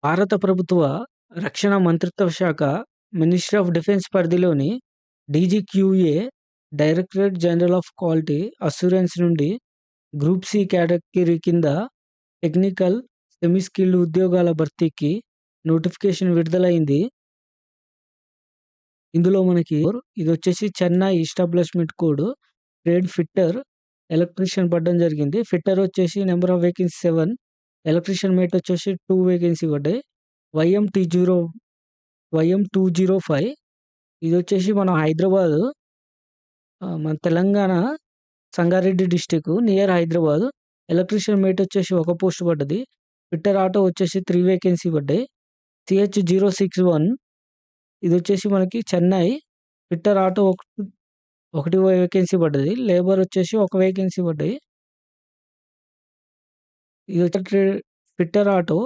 భారత ప్రభుత్వ రక్షణ మంత్రిత్వ శాఖ మినిస్ట్రీ ఆఫ్ డిఫెన్స్ పరిధిలోని DGQA directorate general of quality assurance నుండి గ్రూప్ సి కేటగిరీ కింద టెక్నికల్ సెమీ స్కిల్డ్ ఉద్యోగాల భర్తీకి నోటిఫికేషన్ విడుదలైంది. ఇందులో మనకి ఇది వచ్చేసి Chennai establishment code trade fitter electrician పడడం జరిగింది. ఫిట్టర్ వచ్చేసి number of vacancy 7, electrician mate వచ్చేసి 2 వేకెన్సీ పడ్డాయి. YM205 ఇది వచ్చేసి మన హైదరాబాద్, మన Telangana Sangareddy district near Hyderabad. Electrician mate వచ్చేసి 1 పోస్ట్ పడ్డది. ఫిట్టర్ ఆటో వచ్చేసి 3 వేకెన్సీ పడ్డాయి. CH061 ఇది వచ్చేసి మనకి చెన్నై. ఫిట్టర్ ఆటో ఒకటి వేకెన్సీ పడ్డది. లేబర్ వచ్చేసి 1 వేకెన్సీ పడ్డాయి. ఇది వచ్చి ఫిట్టర్ ఆటో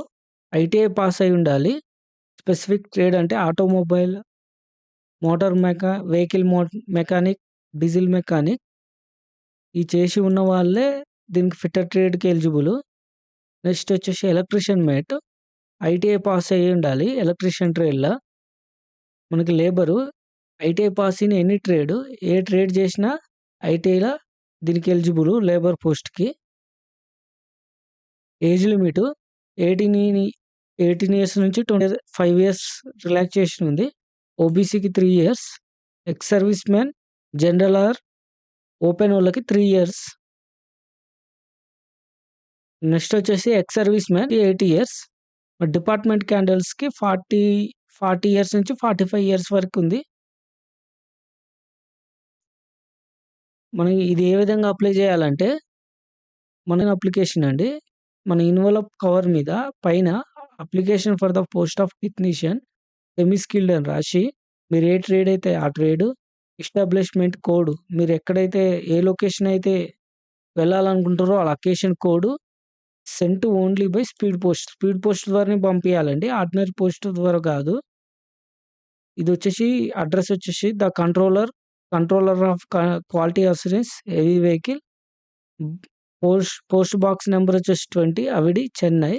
ఐటీఐ పాస్ అయి ఉండాలి. స్పెసిఫిక్ ట్రేడ్ అంటే automobile, motor vehicle mechanic, diesel mechanic ఈ చేసి ఉన్న వాళ్ళే దీనికి ఫిట్టర్ ట్రేడ్కి ఎలిజిబుల్. నెక్స్ట్ వచ్చేసి ఎలక్ట్రీషియన్ మేట్ ఐటీఐ పాస్ అయ్యి ఉండాలి ఎలక్ట్రీషియన్ ట్రేడ్లో. మనకి labour ITI pass in any trade, ఏ ట్రేడ్ చేసినా ఐటీఐలో దీనికి ఎలిజిబుల్ లేబర్ పోస్ట్కి. ఏజ్ లిమిట్ 18 ఇయర్స్ నుంచి 25 ఇయర్స్ రిలాక్సేషన్ ఉంది. ఓబీసీకి 3 years, ex service man, general or open వాళ్ళకి 3 ఇయర్స్. నెక్స్ట్ వచ్చేసి X service man 8 years. Department క్యాండిడేట్స్కి 40 ఇయర్స్ నుంచి 45 ఇయర్స్ వరకు ఉంది. మనం ఇది ఏ విధంగా అప్లై చేయాలంటే, మన అప్లికేషన్ అండి, మన ఇన్వలప్ కవర్ మీద పైన application for the post of technician semi skilled అని రాసి, మీరు ఏ ట్రేడ్ అయితే ఆ ట్రేడ్, ఎస్టాబ్లిష్మెంట్ కోడ్, మీరు ఎక్కడైతే ఏ లొకేషన్ అయితే వెళ్ళాలనుకుంటారో ఆ location code, sent only by speed post ద్వారానే పంపించాలండి, ఆర్డినరీ పోస్ట్ ద్వారా కాదు. ఇది వచ్చేసి అడ్రస్ వచ్చేసి the controller of quality assurance heavy vehicle, post box number వచ్చేసి 20, అవిడి, చెన్నై.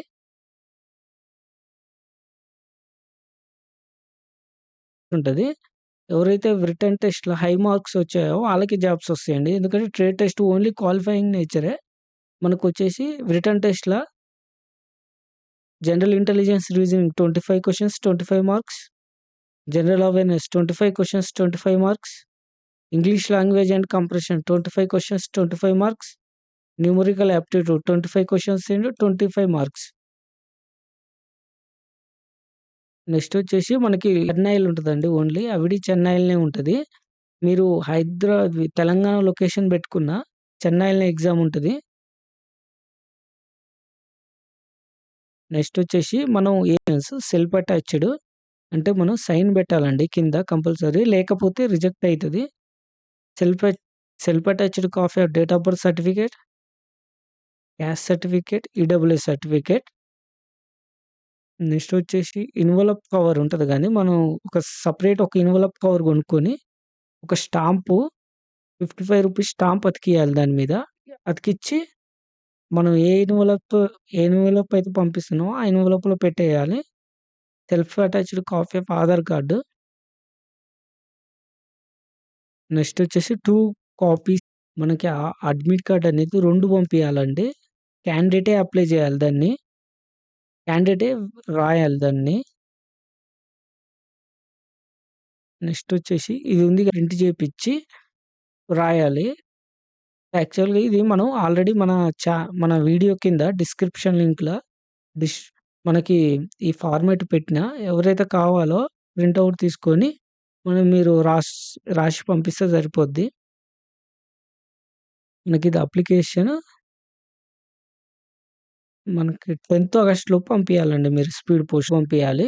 ఉంటుంది. ఎవరైతే రిటర్న్ టెస్ట్లో హై మార్క్స్ వచ్చాయో వాళ్ళకి జాబ్స్ వస్తాయండి. ఎందుకంటే ట్రేడ్ టెస్ట్ ఓన్లీ క్వాలిఫైయింగ్ నేచరే. మనకు వచ్చేసి రిటర్న్ టెస్ట్లో general intelligence reasoning 25 questions 25 marks, general awareness 25 questions 25 marks, English language and compression 25 questions 25 marks, numerical aptitude 25 questions and 25 marks. Next వచ్చేసి మనకి చెన్నైలో ఉంటుందండి, ఓన్లీ అవిడి చెన్నైలోనే ఉంటుంది. మీరు తెలంగాణ లొకేషన్ పెట్టుకున్న చెన్నైలోనే ఎగ్జామ్ ఉంటుంది. నెక్స్ట్ వచ్చేసి మనం సెల్ఫ్ అటాచ్డ్ అంటే మనం సైన్ పెట్టాలండి కింద కంపల్సరీ, లేకపోతే రిజెక్ట్ అవుతుంది. Self attached copy of date of birth certificate, caste certificate, EWS certificate. Next వచ్చేసి ఇన్వలప్ కవర్ ఉంటుంది, కానీ మనం ఒక ఇన్వలప్ కవర్ కొనుక్కొని ఒక స్టాంపు 55 రూపీస్ స్టాంప్ అతికియాలి. దాని మీద అతికిచ్చి మనం ఏ ఎన్వలప్ అయితే పంపిస్తున్నామో ఆ ఎన్వలప్లో పెట్టేయాలి. Self attached copy of Aadhaar card. Next వచ్చేసి 2 కాపీస్ మనకి అడ్మిట్ కార్డ్ అనేది 2 పంపించాలండి. క్యాండిడేటే అప్లై చేయాలి దాన్ని, క్యాండిడేటే రాయాలి దాన్ని. నెక్స్ట్ వచ్చేసి ఇది ఉంది, ప్రింట్ చేయించి రాయాలి. యాక్చువల్గా ఇది మనం ఆల్రెడీ మన వీడియో కింద డిస్క్రిప్షన్ లింక్లో మనకి ఈ ఫార్మేట్ పెట్టిన, ఎవరైతే కావాలో ప్రింట్అవుట్ తీసుకొని మీరు రాసి పంపిస్తే సరిపోద్ది. మనకి ఇది అప్లికేషన్ మనకి 10th ఆగస్ట్ లోపు పంపించాలండి. మీరు స్పీడ్ పోస్ట్ పంపించాలి.